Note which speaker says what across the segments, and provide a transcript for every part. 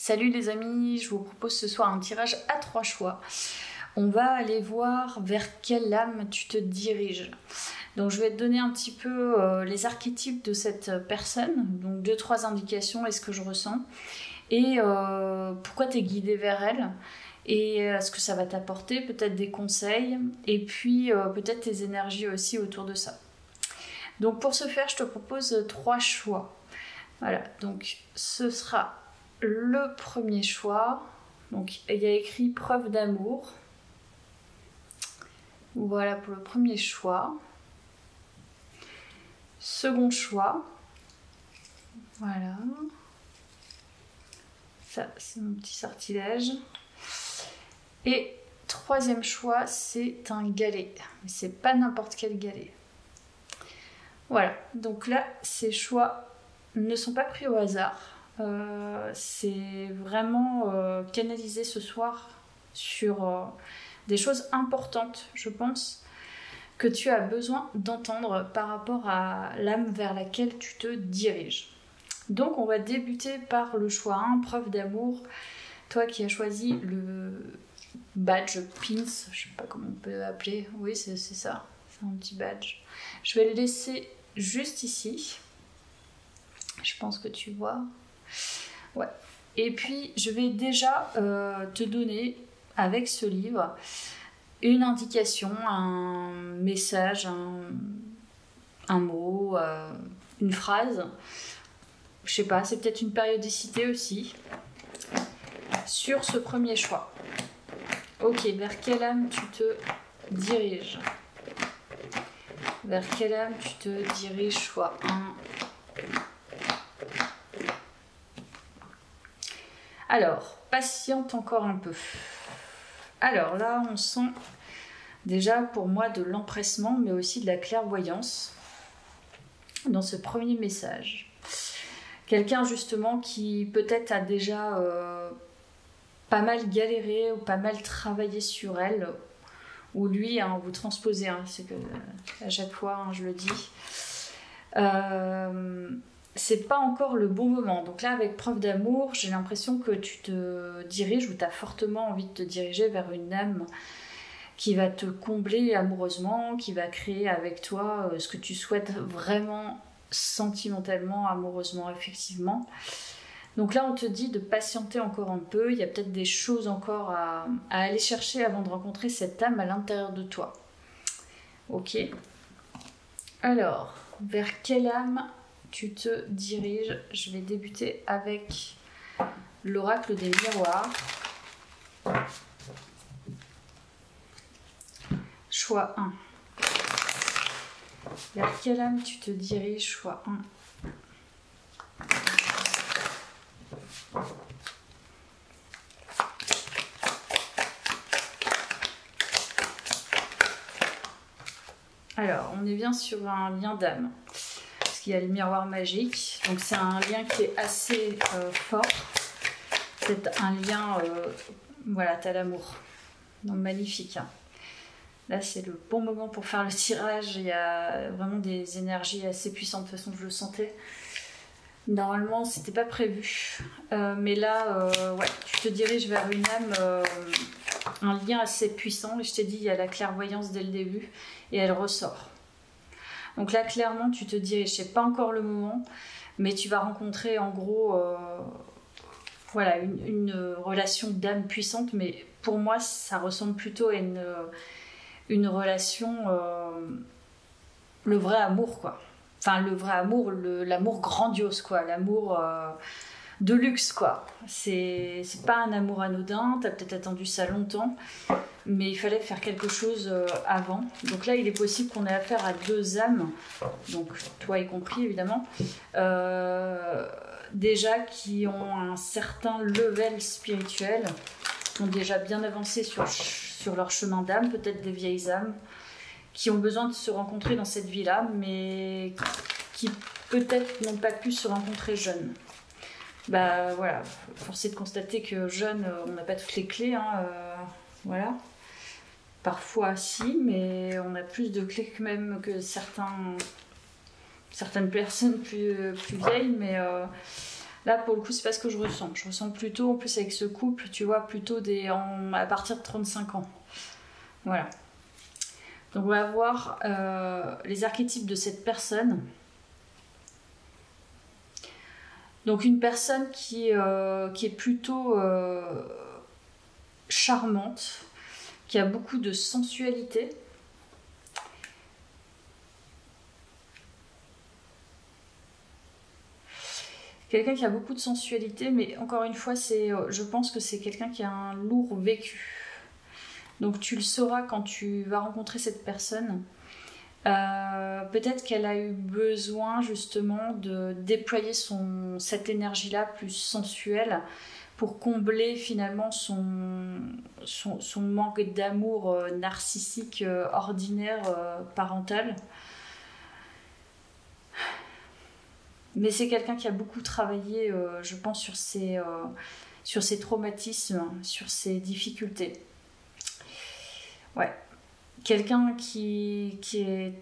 Speaker 1: Salut les amis, je vous propose ce soir un tirage à 3 choix. On va aller voir vers quelle âme tu te diriges. Donc je vais te donner un petit peu les archétypes de cette personne, donc 2-3 indications et ce que je ressens, et pourquoi tu es guidé vers elle, et ce que ça va t'apporter, peut-être des conseils, et puis peut-être tes énergies aussi autour de ça. Donc pour ce faire, je te propose 3 choix. Voilà, donc ce sera le premier choix. Donc il y a écrit preuve d'amour. Voilà pour le premier choix. Second choix. Voilà. Ça, c'est mon petit sortilège. Et troisième choix, c'est un galet. Mais c'est pas n'importe quel galet. Voilà, donc là, ces choix ne sont pas pris au hasard. C'est vraiment canalisé ce soir sur des choses importantes, je pense, que tu as besoin d'entendre par rapport à l'âme vers laquelle tu te diriges. Donc on va débuter par le choix 1, preuve d'amour. Toi qui as choisi le badge pins, je sais pas comment on peut l'appeler, oui c'est ça, c'est un petit badge. Je vais le laisser juste ici. Je pense que tu vois. Ouais. Et puis, je vais déjà te donner, avec ce livre, une indication, un message, un mot, une phrase. Je sais pas, c'est peut-être une périodicité aussi. Sur ce premier choix. Ok, vers quelle âme tu te diriges? Vers quelle âme tu te diriges? Choix 1. Alors, patiente encore un peu. Alors là, on sent déjà pour moi de l'empressement, mais aussi de la clairvoyance dans ce premier message. Quelqu'un justement qui peut-être a déjà pas mal galéré ou pas mal travaillé sur elle, ou lui, hein, vous transposez, hein, c'est que à chaque fois, hein, je le dis. C'est pas encore le bon moment. Donc là, avec preuve d'amour, j'ai l'impression que tu te diriges, ou tu as fortement envie de te diriger vers une âme qui va te combler amoureusement, qui va créer avec toi ce que tu souhaites vraiment sentimentalement, amoureusement, effectivement. Donc là, on te dit de patienter encore un peu. Il y a peut-être des choses encore à aller chercher avant de rencontrer cette âme à l'intérieur de toi. Ok. Alors, vers quelle âme tu te diriges? Je vais débuter avec l'oracle des miroirs. Choix 1. Vers quelle âme tu te diriges? Choix 1. Alors, on est bien sur un lien d'âme. Il y a le miroir magique, donc c'est un lien qui est assez fort. C'est un lien, voilà, t'as l'amour. Donc magnifique. Hein. Là, c'est le bon moment pour faire le tirage. Il y a vraiment des énergies assez puissantes. De toute façon, je le sentais. Normalement, c'était pas prévu. Mais là, ouais, tu te diriges vers une âme, un lien assez puissant. Et je t'ai dit, il y a la clairvoyance dès le début. Et elle ressort. Donc là, clairement, tu te diriges, c'est pas encore le moment, mais tu vas rencontrer en gros voilà, une relation d'âme puissante, mais pour moi, ça ressemble plutôt à une relation, le vrai amour, quoi. Enfin, le vrai amour, l'amour grandiose, quoi, l'amour de luxe, quoi. C'est pas un amour anodin, t'as peut-être attendu ça longtemps, mais il fallait faire quelque chose avant. Donc là, il est possible qu'on ait affaire à 2 âmes, donc toi y compris évidemment, déjà qui ont un certain level spirituel, qui ont déjà bien avancé sur leur chemin d'âme, peut-être des vieilles âmes, qui ont besoin de se rencontrer dans cette vie-là, mais qui peut-être n'ont pas pu se rencontrer jeunes. Bah voilà, force est de constater que jeune, on n'a pas toutes les clés, hein, voilà. Parfois si, mais on a plus de clés que même que certaines personnes plus vieilles, mais Là, pour le coup, c'est pas ce que je ressens. Je ressens plutôt, en plus avec ce couple, tu vois, plutôt à partir de 35 ans. Voilà. Donc on va voir les archétypes de cette personne. Donc une personne qui est plutôt charmante, qui a beaucoup de sensualité. Quelqu'un qui a beaucoup de sensualité, mais encore une fois, je pense que c'est quelqu'un qui a un lourd vécu. Donc tu le sauras quand tu vas rencontrer cette personne. Peut-être qu'elle a eu besoin justement de déployer cette énergie-là plus sensuelle pour combler finalement son manque d'amour narcissique ordinaire parental. Mais c'est quelqu'un qui a beaucoup travaillé, je pense, sur ses traumatismes, sur ses difficultés. Ouais. Quelqu'un qui est...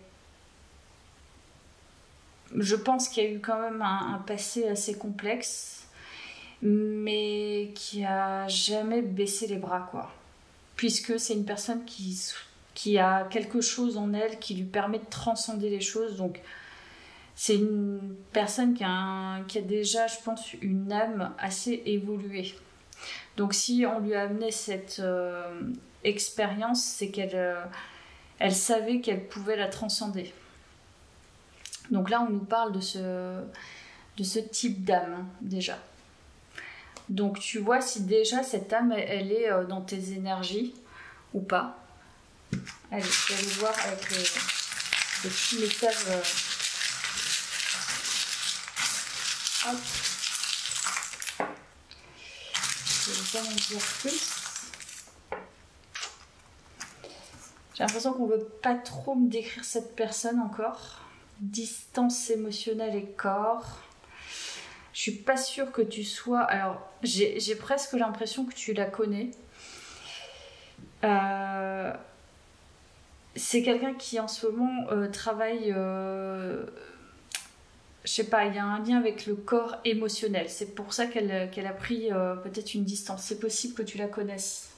Speaker 1: Je pense qu'il y a eu quand même un passé assez complexe, mais qui a jamais baissé les bras, quoi. Puisque c'est une personne qui a quelque chose en elle qui lui permet de transcender les choses. Donc, c'est une personne qui a déjà, je pense, une âme assez évoluée. Donc, si on lui a amené cette expérience, c'est qu'elle savait qu'elle pouvait la transcender. Donc là, on nous parle de ce type d'âme, déjà. Donc tu vois si déjà cette âme, elle est dans tes énergies ou pas. Allez, je vais aller voir avec les petits messages. Hop. Je vais pas en dire plus. J'ai l'impression qu'on veut pas trop me décrire cette personne encore. Distance émotionnelle et corps. Je suis pas sûre que tu sois... Alors, j'ai presque l'impression que tu la connais. C'est quelqu'un qui en ce moment travaille... je sais pas, il y a un lien avec le corps émotionnel. C'est pour ça qu'elle a pris peut-être une distance. C'est possible que tu la connaisses.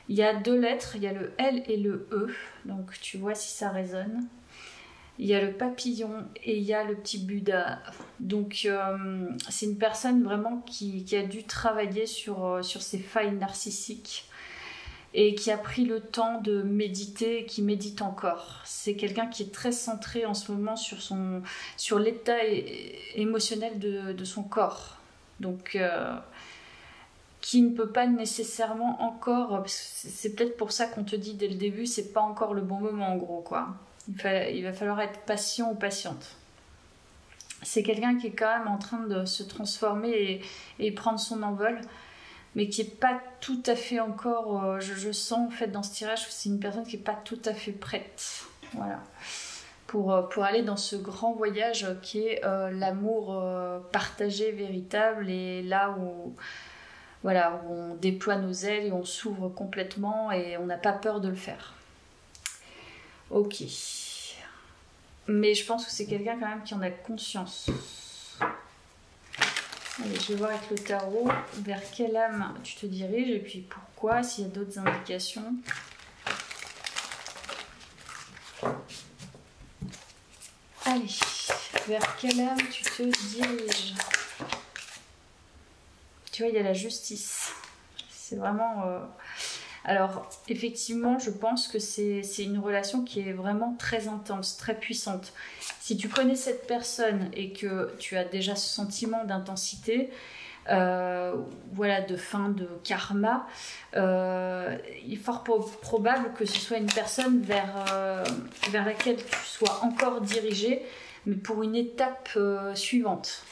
Speaker 1: Il y a 2 lettres, il y a le L et le E. Donc, tu vois si ça résonne. Il y a le papillon et il y a le petit Bouddha. Donc, c'est une personne vraiment qui a dû travailler sur ses failles narcissiques et qui a pris le temps de méditer et qui médite encore. C'est quelqu'un qui est très centré en ce moment sur l'état émotionnel de son corps. Donc, qui ne peut pas nécessairement encore... C'est peut-être pour ça qu'on te dit dès le début, c'est pas encore le bon moment en gros, quoi. Il va falloir être patient ou patiente. C'est quelqu'un qui est quand même en train de se transformer et prendre son envol, mais qui n'est pas tout à fait encore... je sens en fait dans ce tirage que c'est une personne qui n'est pas tout à fait prête. Voilà. Pour aller dans ce grand voyage qui est l'amour partagé, véritable, et là où... Voilà, où on déploie nos ailes et on s'ouvre complètement et on n'a pas peur de le faire. Ok. Mais je pense que c'est quelqu'un quand même qui en a conscience. Allez, je vais voir avec le tarot vers quelle âme tu te diriges et puis pourquoi, s'il y a d'autres indications. Allez, vers quelle âme tu te diriges? Tu vois, il y a la justice. C'est vraiment... Alors, effectivement, je pense que c'est une relation qui est vraiment très intense, très puissante. Si tu connais cette personne et que tu as déjà ce sentiment d'intensité, voilà, de fin de karma, il est fort probable que ce soit une personne vers laquelle tu sois encore dirigé, mais pour une étape suivante.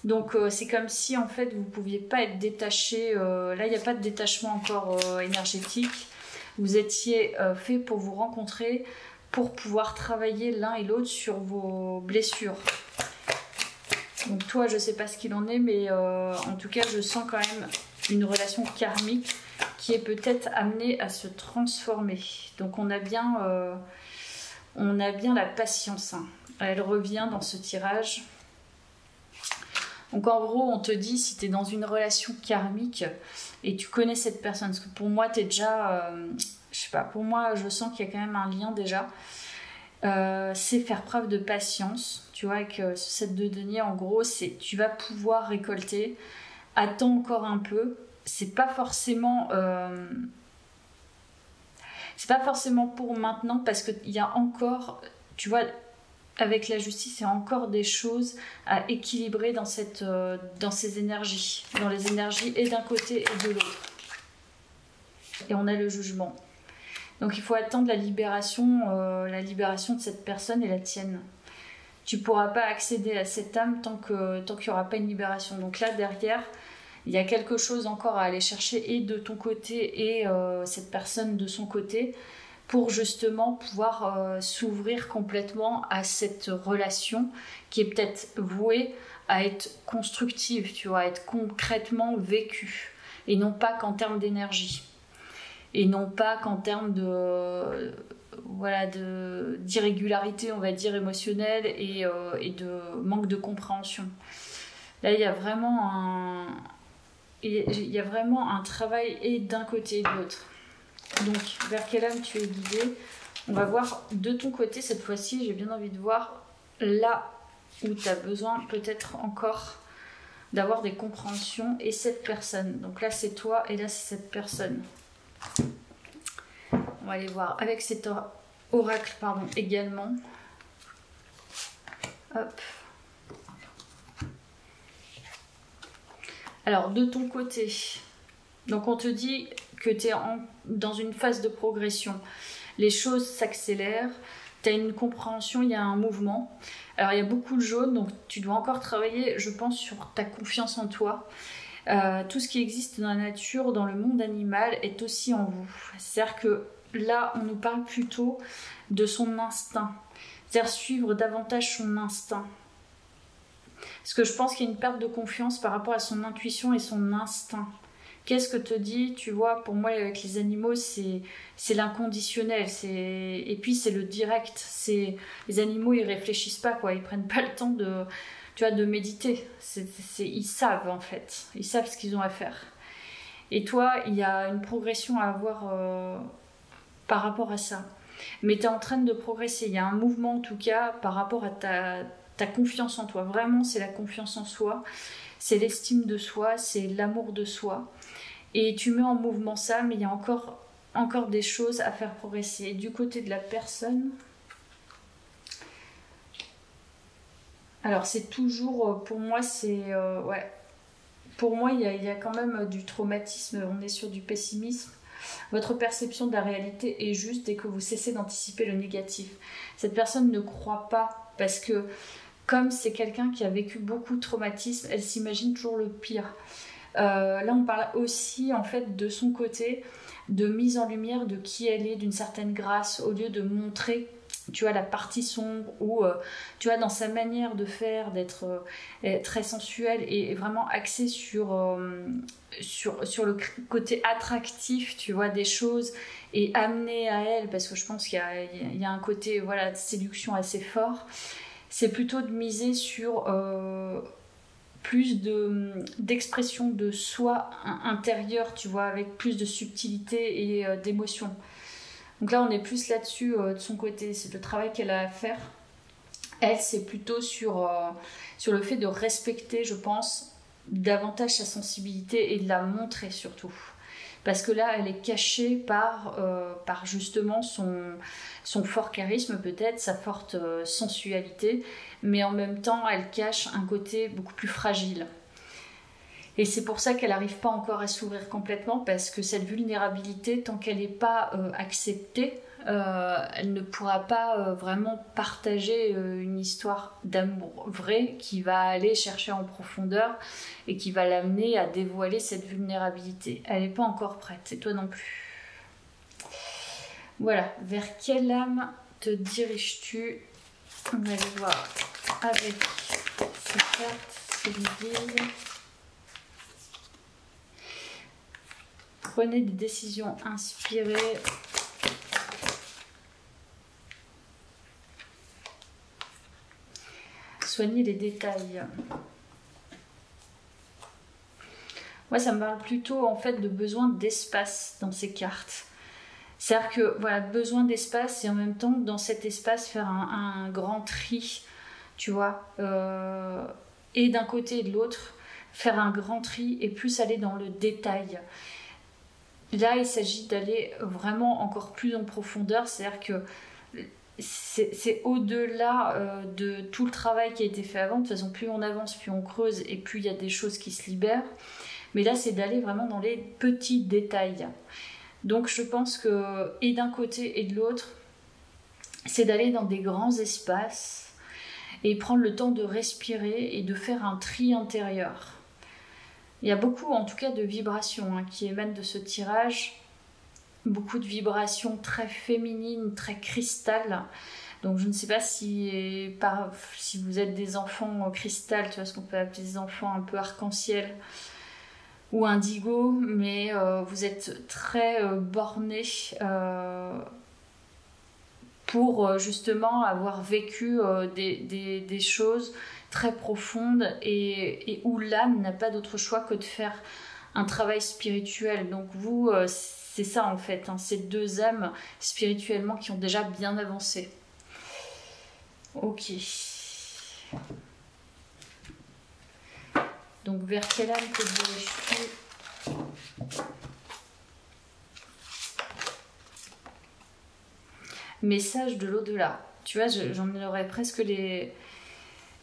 Speaker 1: Donc c'est comme si en fait vous pouviez pas être détaché, là il n'y a pas de détachement encore énergétique, vous étiez fait pour vous rencontrer, pour pouvoir travailler l'un et l'autre sur vos blessures. Donc toi je sais pas ce qu'il en est, mais en tout cas je sens quand même une relation karmique qui est peut-être amenée à se transformer. Donc on a bien la patience, hein. Elle revient dans ce tirage. Donc en gros, on te dit si tu es dans une relation karmique et tu connais cette personne, parce que pour moi, tu es déjà... je sais pas, pour moi, je sens qu'il y a quand même un lien déjà. C'est faire preuve de patience. Tu vois, avec ce 7 de denier, en gros, c'est tu vas pouvoir récolter. Attends encore un peu. C'est pas forcément pour maintenant, parce qu'il y a encore, tu vois, avec la justice, il y a encore des choses à équilibrer dans ces énergies, dans les énergies et d'un côté et de l'autre. Et on a le jugement. Donc il faut attendre la libération de cette personne et la tienne. Tu ne pourras pas accéder à cette âme tant qu'il n'y aura pas une libération. Donc là, derrière, il y a quelque chose encore à aller chercher, et de ton côté et cette personne de son côté, pour justement pouvoir s'ouvrir complètement à cette relation qui est peut-être vouée à être constructive, tu vois, à être concrètement vécue, et non pas qu'en termes d'énergie. Et non pas qu'en termes d'irrégularité, on va dire, émotionnelle et de manque de compréhension. Là, il y a vraiment un travail, et d'un côté et de l'autre. Donc, vers quelle âme tu es guidé? On va voir de ton côté cette fois-ci. J'ai bien envie de voir là où tu as besoin peut-être encore d'avoir des compréhensions, et cette personne. Donc là, c'est toi, et là, c'est cette personne. On va aller voir avec cet oracle également. Hop. Alors, de ton côté, donc on te dit que tu es dans une phase de progression. Les choses s'accélèrent, tu as une compréhension, il y a un mouvement. Alors, il y a beaucoup de jaune, donc tu dois encore travailler, je pense, sur ta confiance en toi. Tout ce qui existe dans la nature, dans le monde animal, est aussi en vous. C'est-à-dire que là, on nous parle plutôt de son instinct. C'est-à-dire suivre davantage son instinct. Parce que je pense qu'il y a une perte de confiance par rapport à son intuition et son instinct. Qu'est-ce que te dit? Tu vois, pour moi, avec les animaux, c'est l'inconditionnel. Et puis, c'est le direct. Les animaux, ils réfléchissent pas, quoi. Ils prennent pas le temps de méditer. Ils savent, en fait. Ils savent ce qu'ils ont à faire. Et toi, il y a une progression à avoir par rapport à ça. Mais tu es en train de progresser. Il y a un mouvement, en tout cas, par rapport à ta confiance en toi. Vraiment, c'est la confiance en soi. C'est l'estime de soi. C'est l'amour de soi. Et tu mets en mouvement ça, mais il y a encore des choses à faire progresser. Et du côté de la personne... Alors, c'est toujours... Pour moi, c'est... ouais. Pour moi, il y a quand même du traumatisme. On est sur du pessimisme. Votre perception de la réalité est juste dès que vous cessez d'anticiper le négatif. Cette personne ne croit pas, parce que comme c'est quelqu'un qui a vécu beaucoup de traumatisme, elle s'imagine toujours le pire. Là, on parle aussi, en fait, de son côté, de mise en lumière de qui elle est, d'une certaine grâce, au lieu de montrer, tu vois, la partie sombre, ou tu vois, dans sa manière de faire, d'être très sensuelle et vraiment axée sur le côté attractif, tu vois, des choses, et amener à elle, parce que je pense qu'il y a un côté, voilà, de séduction assez fort. C'est plutôt de miser sur plus d'expression de soi intérieur, tu vois, avec plus de subtilité et d'émotion. Donc là, on est plus là-dessus de son côté. C'est le travail qu'elle a à faire. Elle, c'est plutôt sur le fait de respecter, je pense, davantage sa sensibilité, et de la montrer surtout. Parce que là, elle est cachée par justement son fort charisme, peut-être, sa forte sensualité, mais en même temps, elle cache un côté beaucoup plus fragile. Et c'est pour ça qu'elle n'arrive pas encore à s'ouvrir complètement, parce que cette vulnérabilité, tant qu'elle n'est pas acceptée, elle ne pourra pas vraiment partager une histoire d'amour vrai qui va aller chercher en profondeur et qui va l'amener à dévoiler cette vulnérabilité. Elle n'est pas encore prête, et toi non plus. Voilà, vers quelle âme te diriges-tu? On va aller voir avec ces cartes, ce qu'ils disent. Prenez des décisions inspirées. Soignez les détails. Moi, ça me parle plutôt en fait de besoin d'espace dans ces cartes. C'est-à-dire que voilà, besoin d'espace et en même temps dans cet espace faire un grand tri, tu vois, et d'un côté et de l'autre faire un grand tri et plus aller dans le détail. Là, il s'agit d'aller vraiment encore plus en profondeur, c'est-à-dire que c'est au-delà de tout le travail qui a été fait avant. De toute façon, plus on avance, plus on creuse et plus il y a des choses qui se libèrent. Mais là, c'est d'aller vraiment dans les petits détails. Donc je pense que, et d'un côté et de l'autre, c'est d'aller dans des grands espaces et prendre le temps de respirer et de faire un tri intérieur. Il y a beaucoup, en tout cas, de vibrations qui émanent de ce tirage. Beaucoup de vibrations très féminines, très cristal. Donc je ne sais pas si vous êtes des enfants cristal, tu vois ce qu'on peut appeler des enfants un peu arc-en-ciel, ou indigo, mais vous êtes très bornés pour justement avoir vécu des choses très profondes et où l'âme n'a pas d'autre choix que de faire un travail spirituel. Donc vous, c'est ça en fait, ces deux âmes spirituellement qui ont déjà bien avancé. Ok. Donc, vers quelle âme te diriges-tu? Message de l'au-delà. Tu vois, j'en aurais presque les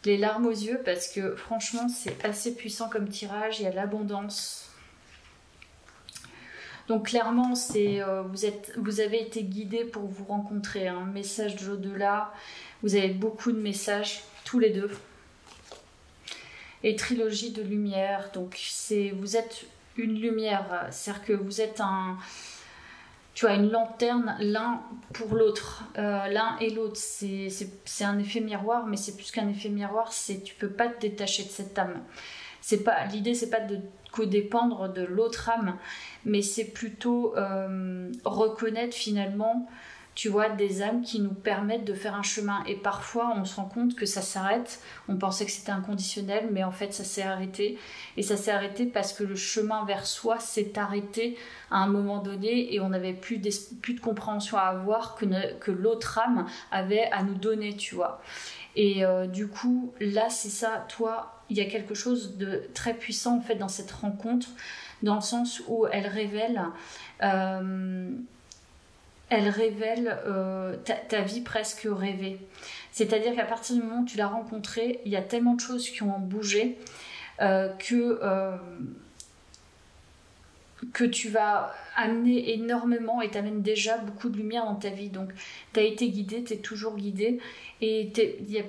Speaker 1: larmes aux yeux parce que franchement, c'est assez puissant comme tirage. Il y a l'abondance. Donc, clairement, vous avez été guidés pour vous rencontrer. Un message de l'au-delà. Vous avez beaucoup de messages, tous les deux. Et trilogie de lumière, donc vous êtes une lumière, c'est-à-dire que vous êtes une lanterne l'un pour l'autre, l'un et l'autre, c'est un effet miroir, mais c'est plus qu'un effet miroir, tu peux pas te détacher de cette âme. L'idée c'est pas de codépendre de l'autre âme, mais c'est plutôt reconnaître finalement, tu vois, des âmes qui nous permettent de faire un chemin. Et parfois, on se rend compte que ça s'arrête. On pensait que c'était inconditionnel, mais en fait, ça s'est arrêté. Et ça s'est arrêté parce que le chemin vers soi s'est arrêté à un moment donné et on n'avait plus de compréhension à avoir que l'autre âme avait à nous donner, tu vois. Et du coup, là, c'est ça. Toi, il y a quelque chose de très puissant, en fait, dans cette rencontre, dans le sens où elle révèle... ta vie presque rêvée. C'est-à-dire qu'à partir du moment où tu l'as rencontrée, il y a tellement de choses qui ont bougé que tu vas amener énormément et t'amènes déjà beaucoup de lumière dans ta vie. Donc, tu as été guidée, tu es toujours guidée et il y a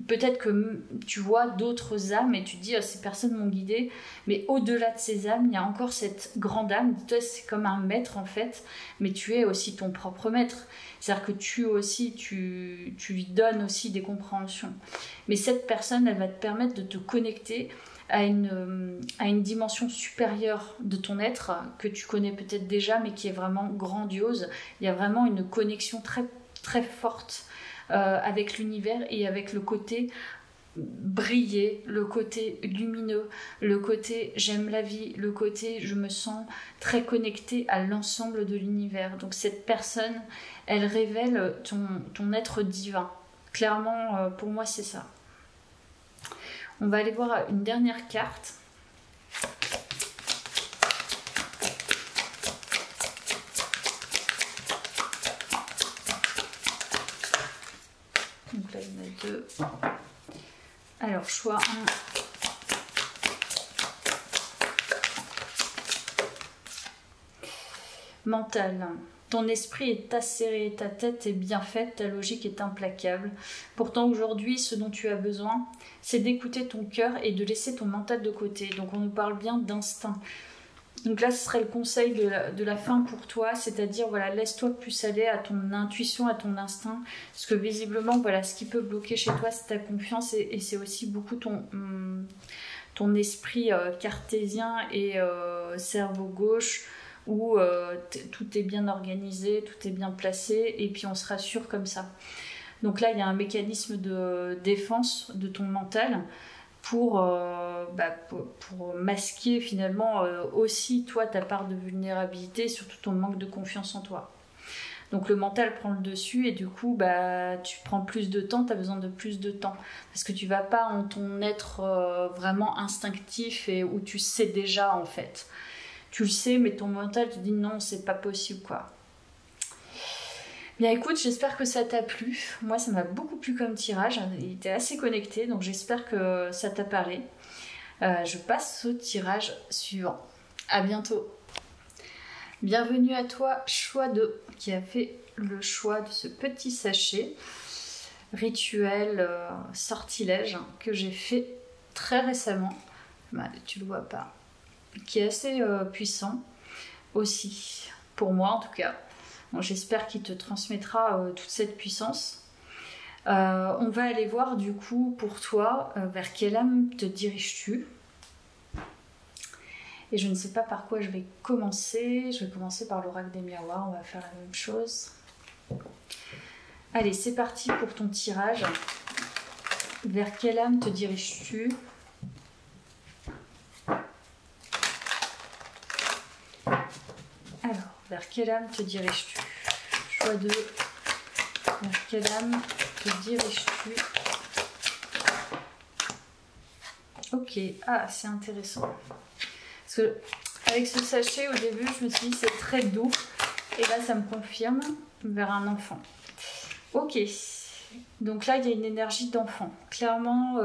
Speaker 1: peut-être que tu vois d'autres âmes et tu te dis ces personnes m'ont guidée, mais au-delà de ces âmes il y a encore cette grande âme. Toi c'est comme un maître en fait, mais tu es aussi ton propre maître, c'est-à-dire que tu lui donnes aussi des compréhensions, mais cette personne elle va te permettre de te connecter à une dimension supérieure de ton être que tu connais peut-être déjà mais qui est vraiment grandiose. Il y a vraiment une connexion très, très forte avec l'univers et avec le côté briller, le côté lumineux, le côté j'aime la vie, le côté je me sens très connectée à l'ensemble de l'univers. Donc cette personne, elle révèle ton être divin. Clairement, pour moi, c'est ça. On va aller voir une dernière carte. Donc là, il y en a deux. Alors, choix 1. Mental. Ton esprit est acéré, ta tête est bien faite, ta logique est implacable. Pourtant, aujourd'hui, ce dont tu as besoin, c'est d'écouter ton cœur et de laisser ton mental de côté. Donc, on nous parle bien d'instinct. Donc là, ce serait le conseil de la fin pour toi, c'est-à-dire, voilà, laisse-toi plus aller à ton intuition, à ton instinct, parce que visiblement, voilà, ce qui peut bloquer chez toi, c'est ta confiance et c'est aussi beaucoup ton esprit cartésien et cerveau gauche, où tout est bien organisé, tout est bien placé, et puis on se rassure comme ça. Donc là, il y a un mécanisme de défense de ton mental, pour masquer finalement aussi toi ta part de vulnérabilité, surtout ton manque de confiance en toi. Donc le mental prend le dessus et du coup tu prends plus de temps, tu as besoin de plus de temps parce que tu vas pas en ton être vraiment instinctif et où tu sais déjà en fait. Tu le sais mais ton mental te dit non, c'est pas possible quoi. Bien écoute, j'espère que ça t'a plu. Moi ça m'a beaucoup plu comme tirage, il était assez connecté donc j'espère que ça t'a parlé. Je passe au tirage suivant. À bientôt. Bienvenue à toi, choix 2, qui a fait le choix de ce petit sachet rituel sortilège que j'ai fait très récemment. Tu le vois pas. Qui est assez puissant aussi, pour moi en tout cas. Donc, j'espère qu'il te transmettra toute cette puissance. On va aller voir du coup pour toi vers quelle âme te diriges-tu. Et je ne sais pas par quoi je vais commencer. Je vais commencer par l'oracle des miroirs. On va faire la même chose. Allez, c'est parti pour ton tirage. Vers quelle âme te diriges-tu? Alors, vers quelle âme te diriges-tu? Choix 2. Vers quelle âme te diriges-tu? Ok, ah, c'est intéressant. Parce que avec ce sachet, au début, je me suis dit c'est très doux. Et là, ça me confirme vers un enfant. Ok. Donc là, il y a une énergie d'enfant. Clairement,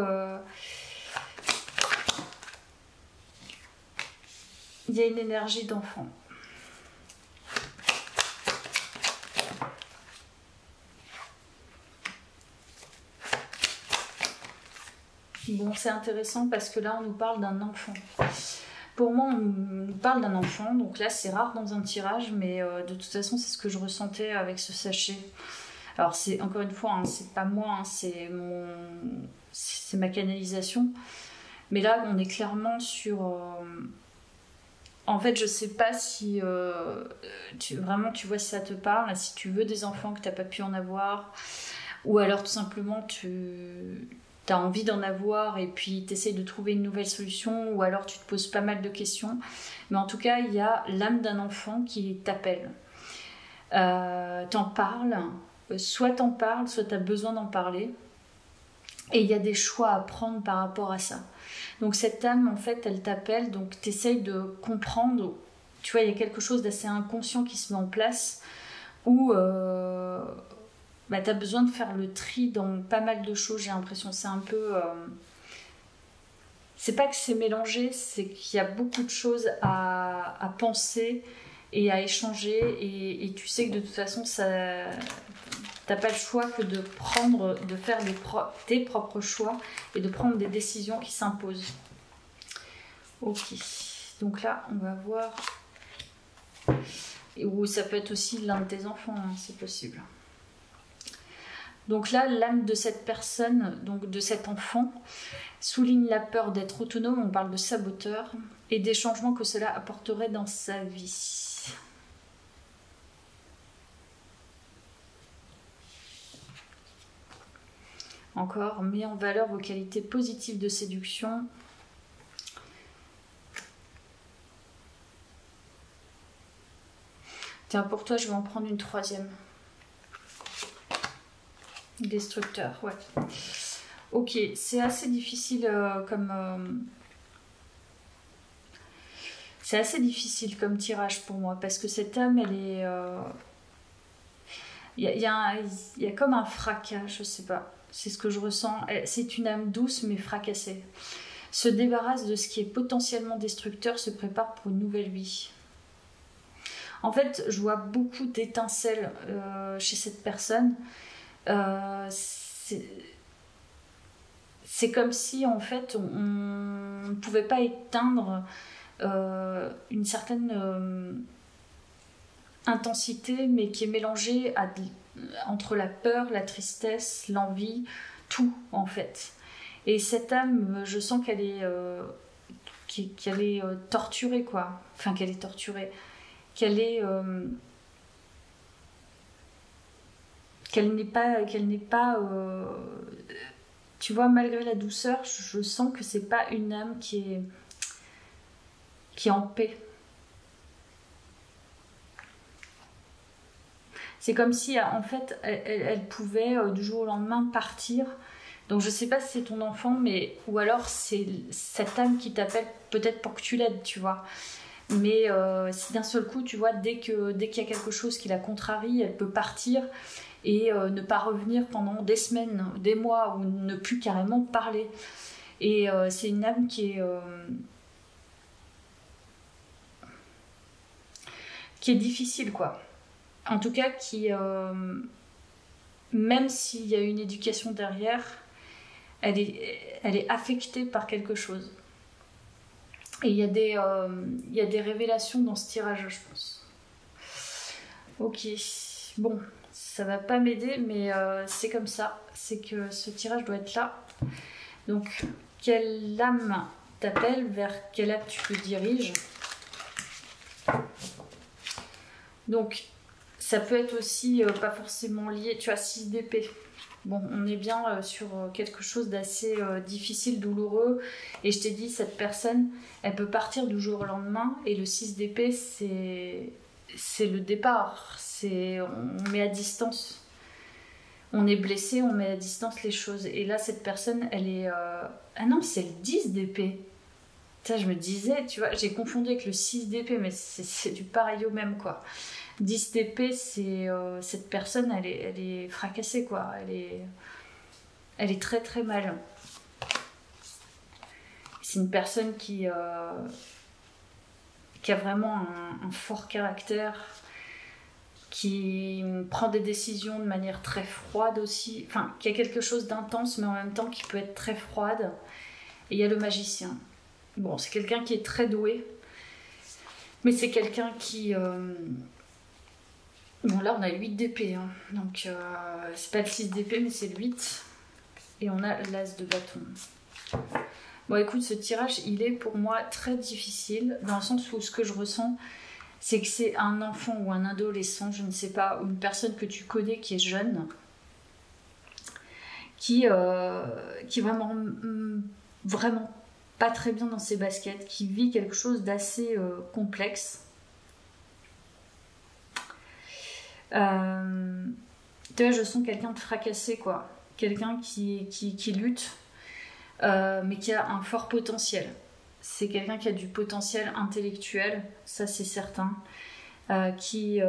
Speaker 1: il y a une énergie d'enfant. Bon, c'est intéressant parce que là, on nous parle d'un enfant. Pour moi, on nous parle d'un enfant, donc là c'est rare dans un tirage, mais de toute façon c'est ce que je ressentais avec ce sachet. Alors c'est encore une fois, hein, c'est pas moi, hein, c'est ma canalisation. Mais là on est clairement sur... En fait je sais pas si vraiment tu vois si ça te parle, si tu veux des enfants que t'as pas pu en avoir, ou alors tout simplement tu as envie d'en avoir et puis tu essayes de trouver une nouvelle solution ou alors tu te poses pas mal de questions. Mais en tout cas, il y a l'âme d'un enfant qui t'appelle. T'en parles, soit tu as besoin d'en parler. Et il y a des choix à prendre par rapport à ça. Donc cette âme, en fait, elle t'appelle, donc tu essayes de comprendre. Tu vois, il y a quelque chose d'assez inconscient qui se met en place où... tu as besoin de faire le tri dans pas mal de choses, j'ai l'impression. C'est un peu... c'est pas que c'est mélangé, c'est qu'il y a beaucoup de choses à penser et à échanger. Et tu sais que de toute façon, t'as pas le choix que de faire tes propres choix et de prendre des décisions qui s'imposent. Ok. Donc là, on va voir... Ou ça peut être aussi l'un de tes enfants, hein, c'est possible. Donc là, l'âme de cette personne, donc de cet enfant, souligne la peur d'être autonome, on parle de saboteur, et des changements que cela apporterait dans sa vie. Encore, met en valeur vos qualités positives de séduction. Tiens, pour toi, je vais en prendre une troisième. Destructeur, ouais. Ok, c'est assez difficile c'est assez difficile comme tirage pour moi parce que cette âme, elle est... Il y a comme un fracas, je sais pas. C'est ce que je ressens. C'est une âme douce mais fracassée. Se débarrasse de ce qui est potentiellement destructeur, se prépare pour une nouvelle vie. En fait, je vois beaucoup d'étincelles chez cette personne. C'est comme si en fait on ne pouvait pas éteindre une certaine intensité mais qui est mélangée entre la peur, la tristesse, l'envie, tout en fait. Et cette âme, je sens qu'elle est torturée quoi. Enfin qu'elle est torturée, qu'elle n'est pas tu vois, malgré la douceur, je sens que c'est pas une âme qui est en paix. C'est comme si, en fait, elle pouvait du jour au lendemain partir. Donc je sais pas si c'est ton enfant, mais ou alors c'est cette âme qui t'appelle peut-être pour que tu l'aides, tu vois. Mais si d'un seul coup, tu vois, dès qu'il y a quelque chose qui la contrarie, elle peut partir et ne pas revenir pendant des semaines, des mois, ou ne plus carrément parler. Et c'est une âme qui est difficile, quoi. En tout cas, qui, même s'il y a une éducation derrière, elle est affectée par quelque chose. Et il y a des révélations dans ce tirage, je pense. Ok, bon, ça va pas m'aider, mais c'est comme ça. C'est que ce tirage doit être là. Donc, quelle âme t'appelle, vers quelle âme tu te diriges? Donc, ça peut être aussi pas forcément lié, tu vois, 6 d'épée. Bon, on est bien sur quelque chose d'assez difficile, douloureux. Et je t'ai dit, cette personne, elle peut partir du jour au lendemain. Et le 6 d'épée, c'est le départ. On met à distance. On est blessé, on met à distance les choses. Et là, cette personne, elle est... Ah non, c'est le 10 d'épée. Ça, je me disais, tu vois, j'ai confondu avec le 6 d'épée, mais c'est du pareil au même, quoi. 10 d'épée, c'est cette personne, elle est fracassée, quoi. Elle est très très mal. C'est une personne qui a vraiment un fort caractère, qui prend des décisions de manière très froide aussi, enfin, qui a quelque chose d'intense, mais en même temps qui peut être très froide. Et il y a le magicien. Bon, c'est quelqu'un qui est très doué, mais c'est quelqu'un qui... Bon, là, on a 8 d'épée, hein. Donc c'est pas le 6 d'épée, mais c'est le 8. Et on a l'as de bâton. Bon, écoute, ce tirage, il est pour moi très difficile, dans le sens où ce que je ressens, c'est que c'est un enfant ou un adolescent, je ne sais pas, ou une personne que tu connais qui est jeune, qui vraiment, vraiment pas très bien dans ses baskets, qui vit quelque chose d'assez complexe. Tu vois, je sens quelqu'un de fracassé, quoi. Quelqu'un qui lutte, mais qui a un fort potentiel. C'est quelqu'un qui a du potentiel intellectuel, ça c'est certain, qui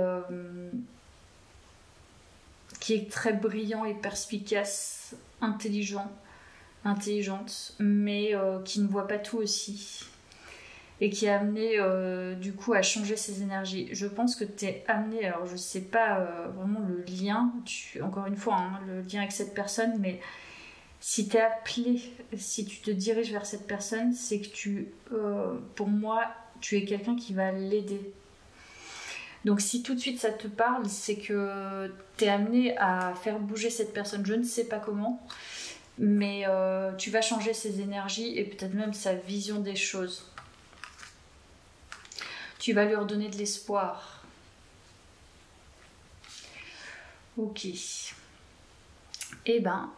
Speaker 1: est très brillant et perspicace, intelligente, mais qui ne voit pas tout aussi. Et qui est amené du coup à changer ses énergies. Je pense que tu es amené, alors je sais pas vraiment le lien, encore une fois, hein, le lien avec cette personne, mais si tu es appelé, si tu te diriges vers cette personne, c'est que pour moi, tu es quelqu'un qui va l'aider. Donc si tout de suite ça te parle, c'est que tu es amené à faire bouger cette personne, je ne sais pas comment, mais tu vas changer ses énergies et peut-être même sa vision des choses. Tu vas lui redonner de l'espoir. Ok. Eh ben,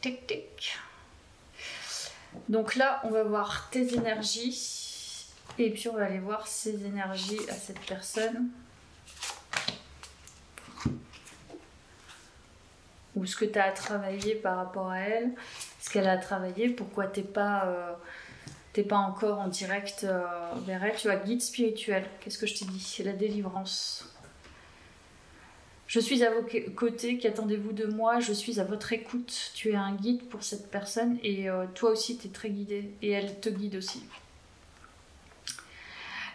Speaker 1: tic tic. Donc là, on va voir tes énergies. Et puis on va aller voir ses énergies à cette personne. Ou ce que tu as à travailler par rapport à elle. Ce qu'elle a à travailler. Pourquoi t'es pas encore en direct vers elle. Tu vois, guide spirituel. Qu'est-ce que je t'ai dit? C'est la délivrance. Je suis à vos côtés, qu'attendez-vous de moi? Je suis à votre écoute. Tu es un guide pour cette personne et toi aussi tu es très guidé et elle te guide aussi.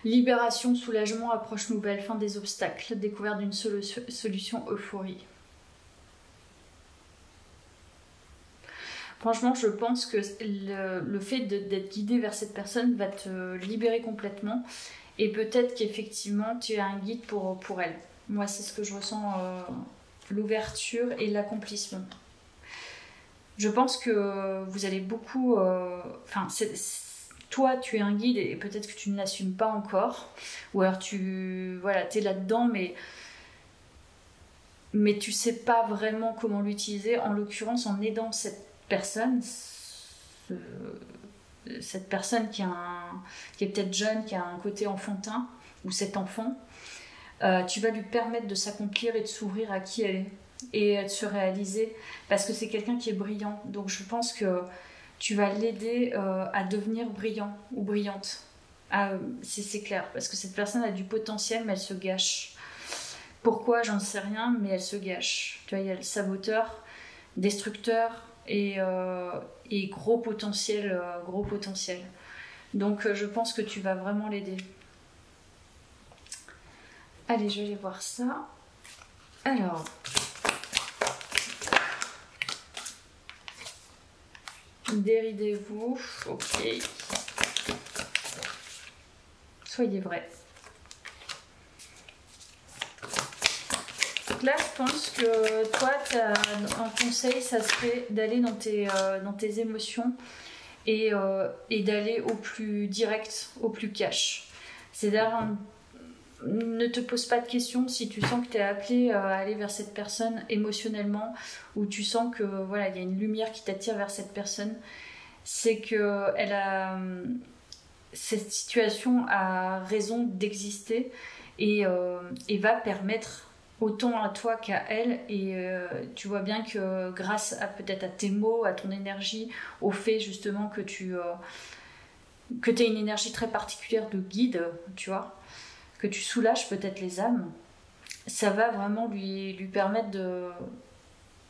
Speaker 1: Libération, soulagement, approche nouvelle, fin des obstacles, découverte d'une solution, euphorie. Franchement, je pense que le fait d'être guidé vers cette personne va te libérer complètement et peut-être qu'effectivement tu es un guide pour elle. Moi, c'est ce que je ressens, l'ouverture et l'accomplissement. Je pense que vous allez beaucoup... toi, tu es un guide et peut-être que tu ne l'assumes pas encore. Ou alors tu es là-dedans, mais tu sais pas vraiment comment l'utiliser. En l'occurrence, en aidant cette personne, cette personne qui est peut-être jeune, qui a un côté enfantin, ou cet enfant, tu vas lui permettre de s'accomplir et de s'ouvrir à qui elle est et de se réaliser, parce que c'est quelqu'un qui est brillant. Donc je pense que tu vas l'aider à devenir brillant ou brillante. C'est clair, parce que cette personne a du potentiel, mais elle se gâche. Pourquoi, j'en sais rien, mais elle se gâche. Tu vois, il y a le saboteur, destructeur et gros potentiel, Donc je pense que tu vas vraiment l'aider. Allez, je vais aller voir ça. Alors, déridez-vous. Ok. Soyez vrai. Donc là, je pense que toi, un conseil, ça serait d'aller dans tes émotions et d'aller au plus direct, au plus cash. C'est-à-dire, ne te pose pas de questions si tu sens que tu es appelé à aller vers cette personne émotionnellement, ou tu sens que voilà, il y a une lumière qui t'attire vers cette personne. C'est que cette situation a raison d'exister et va permettre autant à toi qu'à elle, et tu vois bien que grâce peut-être à tes mots, à ton énergie, au fait justement que tu aies une énergie très particulière de guide, tu vois, que tu soulages peut-être les âmes, ça va vraiment lui permettre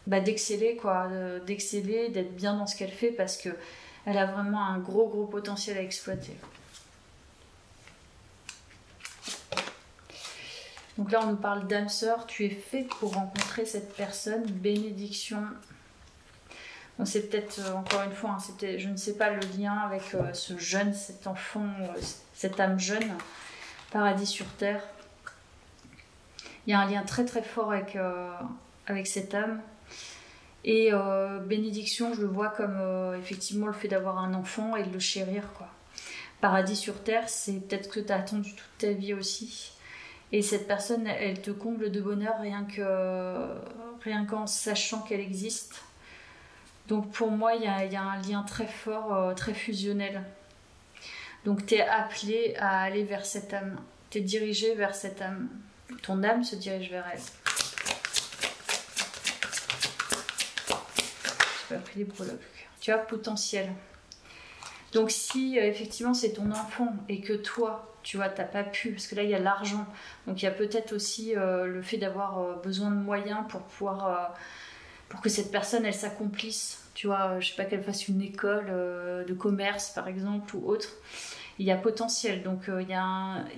Speaker 1: d'exceller, quoi, d'exceller, d'être bien dans ce qu'elle fait, parce que elle a vraiment un gros potentiel à exploiter. Donc là, on nous parle d'âme sœur. Tu es fait pour rencontrer cette personne. Bénédiction. Bon, c'est peut-être, encore une fois, je ne sais pas le lien avec ce jeune, cet enfant, cette âme jeune. Paradis sur terre. Il y a un lien très fort avec cette âme. Et bénédiction, je le vois comme effectivement le fait d'avoir un enfant et de le chérir, quoi. Paradis sur terre, c'est peut-être que tu as attendu toute ta vie aussi. Et cette personne, elle te comble de bonheur rien qu'en sachant qu'elle existe. Donc pour moi, il y a un lien très fort, très fusionnel. Donc tu es appelé à aller vers cette âme. Tu es dirigé vers cette âme. Ton âme se dirige vers elle. J'ai pas pris les breloques. Tu as potentiel. Donc si effectivement c'est ton enfant et que toi, tu vois, t'as pas pu, parce que là il y a l'argent, donc il y a peut-être aussi le fait d'avoir besoin de moyens pour pouvoir, pour que cette personne elle s'accomplisse, tu vois, je sais pas, qu'elle fasse une école de commerce par exemple ou autre. Il y a potentiel, donc il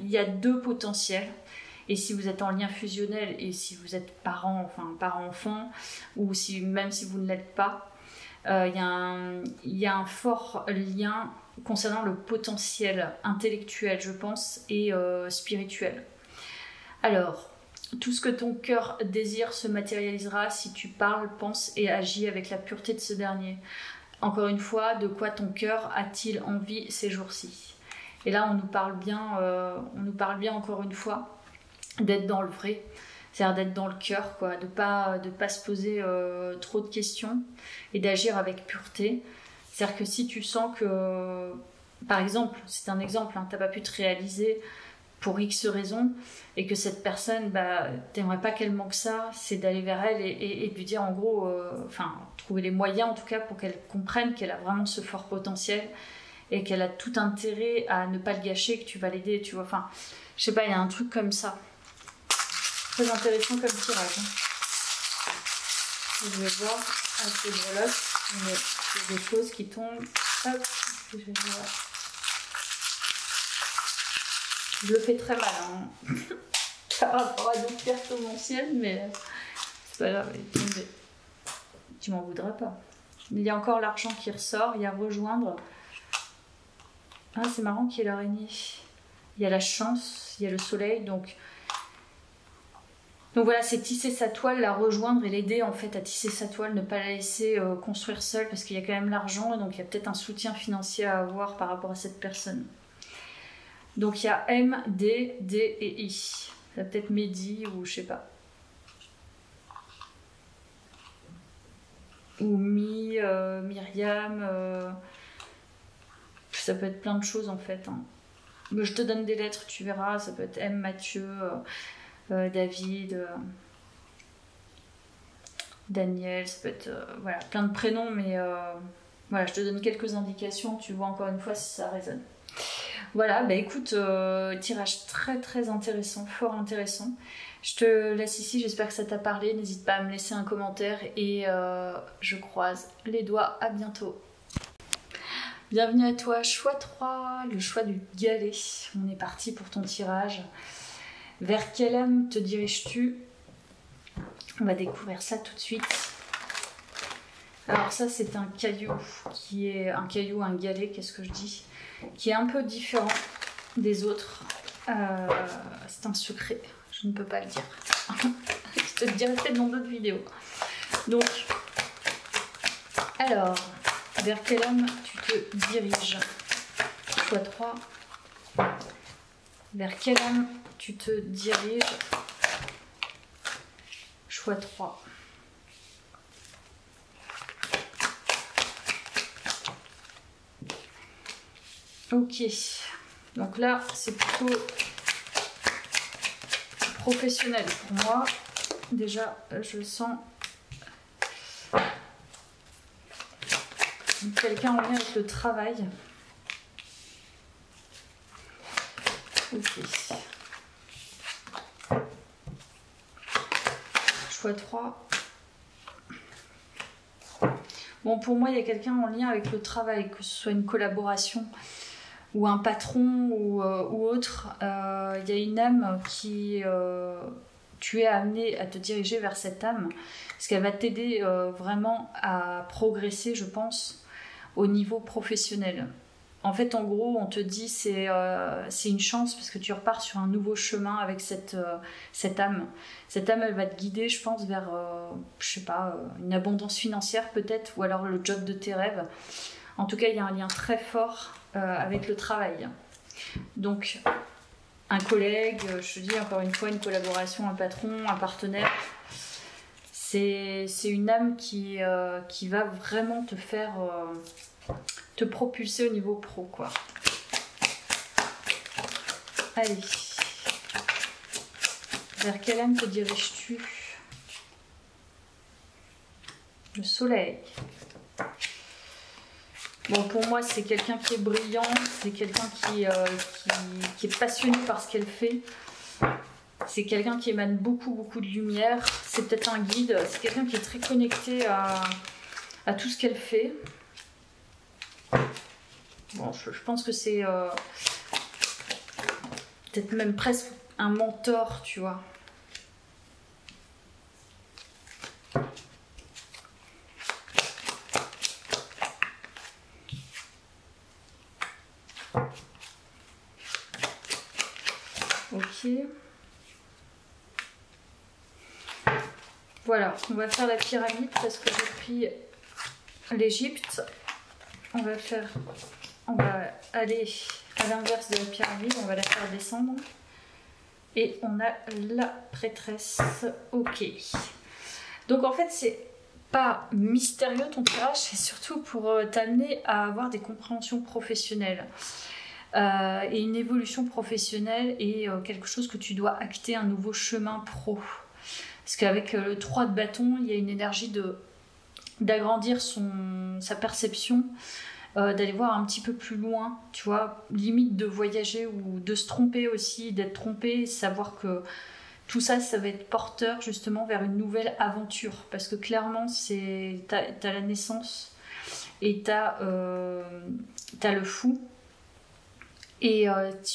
Speaker 1: y a deux potentiels. Et si vous êtes en lien fusionnel et si vous êtes parent-enfant, ou même si vous ne l'êtes pas, il y a un fort lien concernant le potentiel intellectuel, je pense, et spirituel. Alors, tout ce que ton cœur désire se matérialisera si tu parles, penses et agis avec la pureté de ce dernier. Encore une fois, de quoi ton cœur a-t-il envie ces jours-ci? Et là, on nous parle bien encore une fois d'être dans le vrai, c'est-à-dire d'être dans le cœur, quoi, de pas se poser trop de questions et d'agir avec pureté. C'est-à-dire que si tu sens que, par exemple, c'est un exemple, t'as pas pu te réaliser pour X raisons, et que cette personne, t'aimerais pas qu'elle manque ça, c'est d'aller vers elle et de lui dire en gros, trouver les moyens en tout cas pour qu'elle comprenne qu'elle a vraiment ce fort potentiel et qu'elle a tout intérêt à ne pas le gâcher, que tu vas l'aider, tu vois, je sais pas, il y a un truc comme ça. Très intéressant comme tirage. Je vais voir avec les breloques, mais il y a des choses qui tombent. Hop, je vais voir. Je le fais très mal, hein. Par rapport à d'autres cartes au mon ciel, mais c'est pas grave, tu m'en voudras pas. Mais il y a encore l'argent qui ressort, il y a rejoindre. Ah, c'est marrant qu'il y ait l'araignée. Il y a la chance, il y a le soleil, donc voilà, c'est tisser sa toile, la rejoindre et l'aider en fait à tisser sa toile, ne pas la laisser construire seule, parce qu'il y a quand même l'argent, et donc il y a peut-être un soutien financier à avoir par rapport à cette personne. Donc il y a M, D, D et I. Ça peut-être Mehdi ou je sais pas. ou Myriam, ça peut être plein de choses en fait. Hein. Mais je te donne des lettres, tu verras, ça peut être M, Mathieu, David, Daniel, ça peut être voilà, plein de prénoms, mais voilà, je te donne quelques indications, tu vois encore une fois si ça résonne. Voilà, bah écoute, tirage très très intéressant, fort intéressant. Je te laisse ici, j'espère que ça t'a parlé. N'hésite pas à me laisser un commentaire et je croise les doigts. À bientôt. Bienvenue à toi, choix 3, le choix du galet. On est parti pour ton tirage. Vers quelle âme te diriges-tu? On va découvrir ça tout de suite. Alors ça c'est un caillou, un galet, qu'est-ce que je dis, qui est un peu différent des autres. C'est un secret, je ne peux pas le dire. Je te le dirai peut-être dans d'autres vidéos. Donc, alors, vers quel homme tu te diriges? Choix 3. Vers quel homme tu te diriges? Choix 3. Ok, donc là c'est plutôt professionnel pour moi. Déjà je sens quelqu'un en lien avec le travail. Ok. Choix 3. Bon, pour moi il y a quelqu'un en lien avec le travail, que ce soit une collaboration ou un patron ou autre, il y a une âme qui... tu es amené à te diriger vers cette âme, parce qu'elle va t'aider vraiment à progresser, je pense, au niveau professionnel. En fait, en gros, on te dit c'est une chance, parce que tu repars sur un nouveau chemin avec cette âme. Cette âme, elle va te guider, je pense, vers, je sais pas, une abondance financière peut-être, ou alors le job de tes rêves. En tout cas, il y a un lien très fort avec le travail. Donc, un collègue, je te dis encore une fois, une collaboration, un patron, un partenaire, c'est une âme qui va vraiment te faire te propulser au niveau pro, quoi. Allez. Vers quelle âme te diriges-tu? Le soleil. Bon, pour moi, c'est quelqu'un qui est brillant, c'est quelqu'un qui est passionné par ce qu'elle fait. C'est quelqu'un qui émane beaucoup, beaucoup de lumière. C'est peut-être un guide, c'est quelqu'un qui est très connecté à tout ce qu'elle fait. Bon, je pense que c'est peut-être même presque un mentor, tu vois. Ok. Voilà, on va faire la pyramide parce que j'ai pris l'Égypte. On va aller à l'inverse de la pyramide, on va la faire descendre. Et on a la prêtresse. Ok. Donc en fait, c'est pas mystérieux ton tirage, c'est surtout pour t'amener à avoir des compréhensions professionnelles. Et une évolution professionnelle et quelque chose que tu dois acter, un nouveau chemin pro. Parce qu'avec le 3 de bâton, il y a une énergie d'agrandir sa perception, d'aller voir un petit peu plus loin, tu vois, limite de voyager ou de se tromper aussi, d'être trompé, savoir que tout ça, ça va être porteur justement vers une nouvelle aventure. Parce que clairement, t'as la naissance et t'as le fou. Et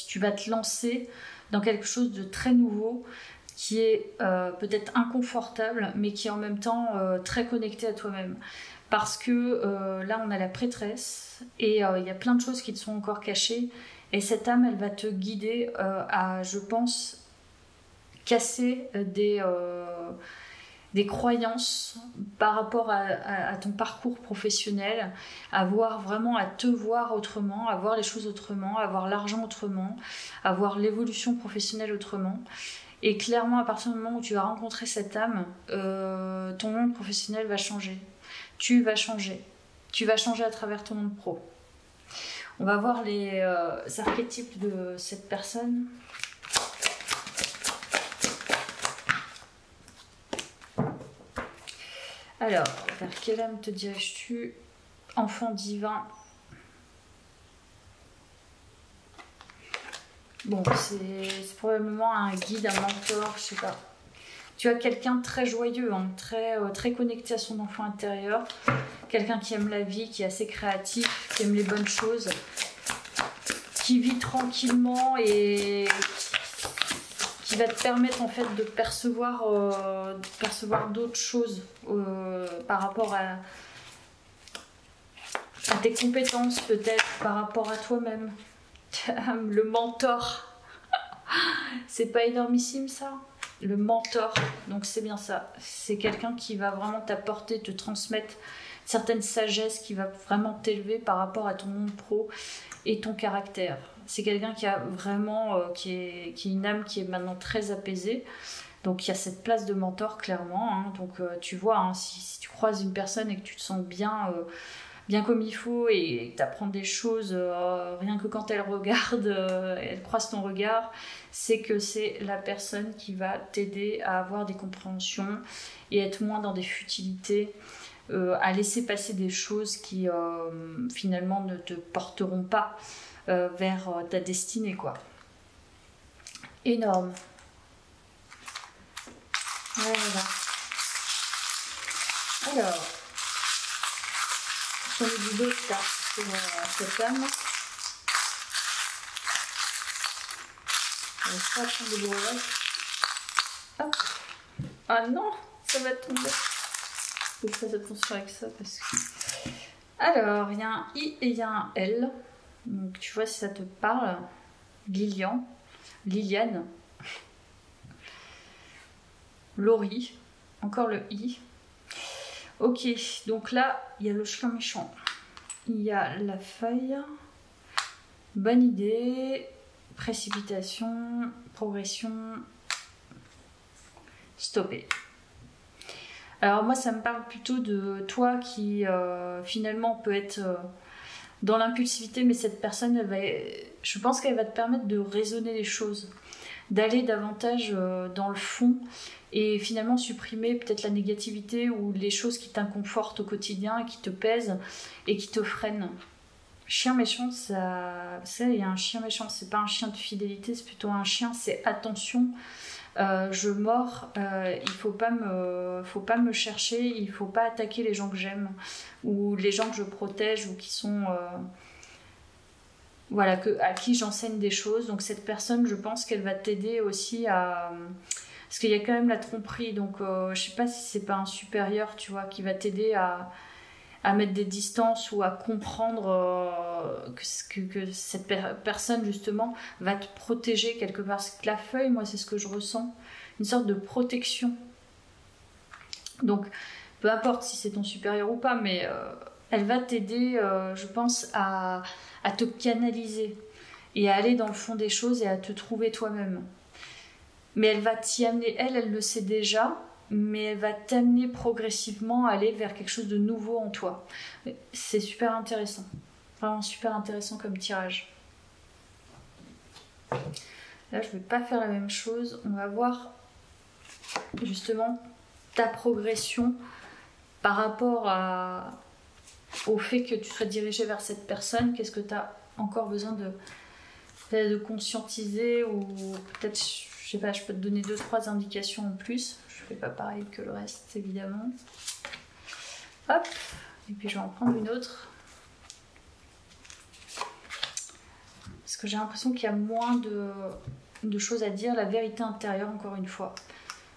Speaker 1: tu vas te lancer dans quelque chose de très nouveau qui est peut-être inconfortable mais qui est en même temps très connecté à toi-même, parce que là on a la prêtresse et il y a plein de choses qui te sont encore cachées, et cette âme elle va te guider à, je pense, casser des croyances par rapport à ton parcours professionnel, à te voir autrement, à voir les choses autrement, à voir l'argent autrement, à voir l'évolution professionnelle autrement. Et clairement, à partir du moment où tu vas rencontrer cette âme, ton monde professionnel va changer. tu vas changer. Tu vas changer à travers ton monde pro. On va voir les archétypes de cette personne. Alors, vers quelle âme te diriges-tu? Enfant divin. Bon, c'est probablement un guide, un mentor, je sais pas. Tu as quelqu'un de très joyeux, hein, très connecté à son enfant intérieur. Quelqu'un qui aime la vie, qui est assez créatif, qui aime les bonnes choses, qui vit tranquillement et qui va te permettre en fait de percevoir d'autres choses par rapport à tes compétences, peut-être par rapport à toi-même. Le mentor, c'est pas énormissime ça? Le mentor, donc c'est bien ça. C'est quelqu'un qui va vraiment t'apporter, te transmettre certaines sagesses, qui va vraiment t'élever par rapport à ton monde pro et ton caractère. C'est quelqu'un qui a vraiment, qui est une âme qui est maintenant très apaisée. Donc il y a cette place de mentor clairement. Hein. Donc tu vois, hein, si tu croises une personne et que tu te sens bien comme il faut et que tu apprends des choses rien que quand elle regarde, elle croise ton regard, c'est que c'est la personne qui va t'aider à avoir des compréhensions et être moins dans des futilités, à laisser passer des choses qui finalement ne te porteront pas vers ta destinée, quoi. Énorme. Voilà. Alors, j'en ai vu d'autres là sur cette âme. On va pas prendre de brouillard. Hop. Ah non, ça va tomber. Faut que je fasse attention avec ça parce que. Alors, il y a un I et il y a un L. Donc tu vois si ça te parle. Liliane. Laurie. Encore le I. Ok, donc là, il y a le chien méchant. Il y a la feuille. Bonne idée. Précipitation. Progression. Stopper. Alors moi, ça me parle plutôt de toi qui finalement peut être dans l'impulsivité, mais cette personne, je pense qu'elle va te permettre de raisonner les choses, d'aller davantage dans le fond et finalement supprimer peut-être la négativité ou les choses qui t'inconfortent au quotidien, qui te pèsent et qui te freinent. Chien méchant, ça, il y a un chien méchant, c'est pas un chien de fidélité, c'est plutôt un chien, c'est attention. Je mords, il faut pas me chercher, il faut pas attaquer les gens que j'aime ou les gens que je protège ou qui sont voilà, à qui j'enseigne des choses. Donc cette personne, je pense qu'elle va t'aider aussi à, parce qu'il y a quand même la tromperie, donc je sais pas si c'est pas un supérieur, tu vois, qui va t'aider à mettre des distances ou à comprendre que cette personne justement va te protéger quelque part. Parce que la feuille, moi c'est ce que je ressens, une sorte de protection. Donc peu importe si c'est ton supérieur ou pas, mais elle va t'aider, je pense, à te canaliser et à aller dans le fond des choses et à te trouver toi-même. Mais elle va t'y amener, elle le sait déjà, mais elle va t'amener progressivement à aller vers quelque chose de nouveau en toi. C'est super intéressant. Vraiment super intéressant comme tirage. Là, je ne vais pas faire la même chose. On va voir justement ta progression par rapport au fait que tu serais dirigé vers cette personne. Qu'est-ce que tu as encore besoin de conscientiser ou peut-être, je sais pas, je peux te donner 2-3 indications en plus. Je fais pas pareil que le reste évidemment. Hop, et puis je vais en prendre une autre parce que j'ai l'impression qu'il y a moins de choses à dire, la vérité intérieure encore une fois.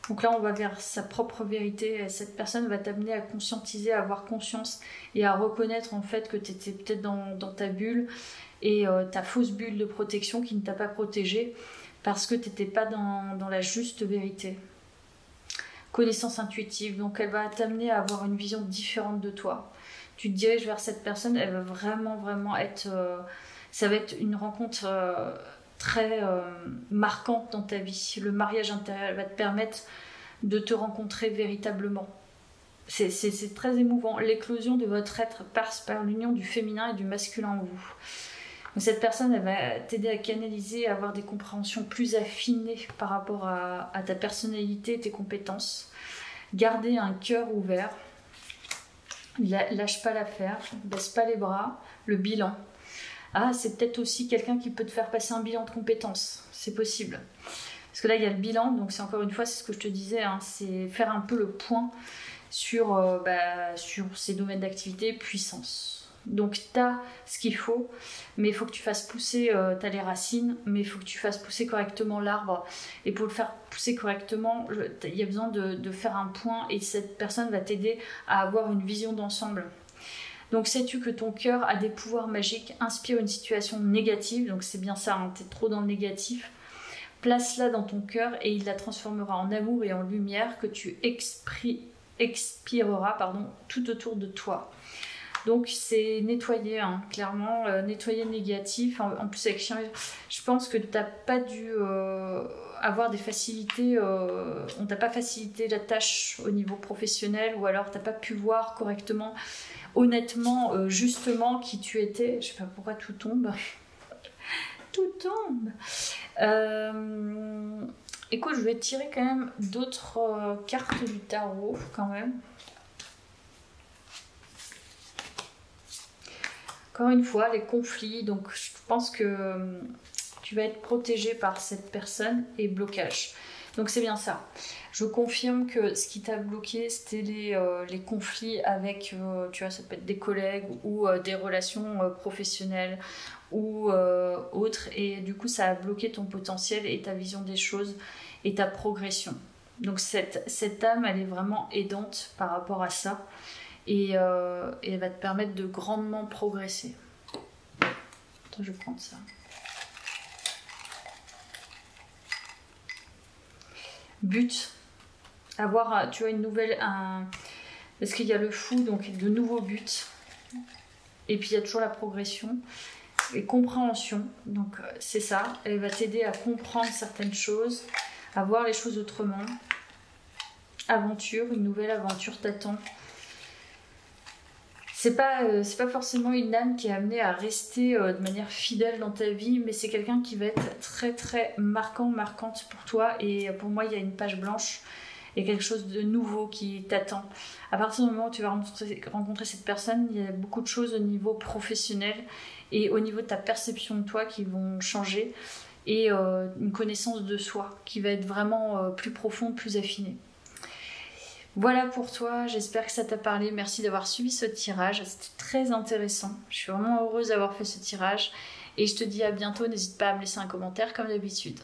Speaker 1: Donc là on va vers sa propre vérité, cette personne va t'amener à conscientiser, à avoir conscience et à reconnaître en fait que tu étais peut-être dans ta bulle et ta fausse bulle de protection qui ne t'a pas protégée parce que tu n'étais pas dans la juste vérité. Connaissance intuitive, donc elle va t'amener à avoir une vision différente de toi. Tu te diriges vers cette personne, elle va vraiment être, ça va être une rencontre très marquante dans ta vie. Le mariage intérieur va te permettre de te rencontrer véritablement. c'est très émouvant. L'éclosion de votre être passe par l'union du féminin et du masculin en vous. Donc cette personne, elle va t'aider à canaliser, à avoir des compréhensions plus affinées par rapport à ta personnalité et tes compétences. Garder un cœur ouvert. Lâche pas l'affaire, baisse pas les bras. Le bilan. Ah, c'est peut-être aussi quelqu'un qui peut te faire passer un bilan de compétences. C'est possible. Parce que là, il y a le bilan, donc c'est encore une fois, c'est ce que je te disais, hein, c'est faire un peu le point sur ces domaines d'activité, puissance. Donc, tu as ce qu'il faut, mais il faut que tu fasses pousser, tu as les racines, mais il faut que tu fasses pousser correctement l'arbre. Et pour le faire pousser correctement, il y a besoin de faire un point, et cette personne va t'aider à avoir une vision d'ensemble. Donc, sais-tu que ton cœur a des pouvoirs magiques, inspire une situation négative, donc c'est bien ça, hein, tu es trop dans le négatif. Place-la dans ton cœur et il la transformera en amour et en lumière que tu expireras tout autour de toi. Donc c'est nettoyer, hein, clairement, nettoyer le négatif. En plus avec chien, je pense que tu n'as pas dû avoir des facilités, on t'a pas facilité la tâche au niveau professionnel, ou alors tu n'as pas pu voir correctement, honnêtement, justement qui tu étais. Je sais pas pourquoi tout tombe. Tout tombe. Écoute, je vais tirer quand même d'autres cartes du tarot quand même. Encore une fois, les conflits, donc je pense que tu vas être protégé par cette personne et blocage. Donc c'est bien ça. Je confirme que ce qui t'a bloqué, c'était les conflits avec, tu vois, ça peut être des collègues ou des relations professionnelles ou autres. Et du coup, ça a bloqué ton potentiel et ta vision des choses et ta progression. Donc cette âme, elle est vraiment aidante par rapport à ça. Et elle va te permettre de grandement progresser. Attends, je vais prendre ça. But. Avoir, tu vois, une nouvelle... Parce qu'il y a le fou, donc de nouveaux buts. Et puis il y a toujours la progression. Et compréhension. Donc c'est ça. Elle va t'aider à comprendre certaines choses, à voir les choses autrement. Aventure, une nouvelle aventure t'attend. C'est pas forcément une âme qui est amenée à rester de manière fidèle dans ta vie, mais c'est quelqu'un qui va être très très marquante pour toi. Et pour moi, il y a une page blanche, il y a quelque chose de nouveau qui t'attend. À partir du moment où tu vas rencontrer cette personne, il y a beaucoup de choses au niveau professionnel et au niveau de ta perception de toi qui vont changer, et une connaissance de soi qui va être vraiment plus profonde, plus affinée. Voilà pour toi, j'espère que ça t'a parlé. Merci d'avoir suivi ce tirage, c'était très intéressant. Je suis vraiment heureuse d'avoir fait ce tirage et je te dis à bientôt. N'hésite pas à me laisser un commentaire comme d'habitude.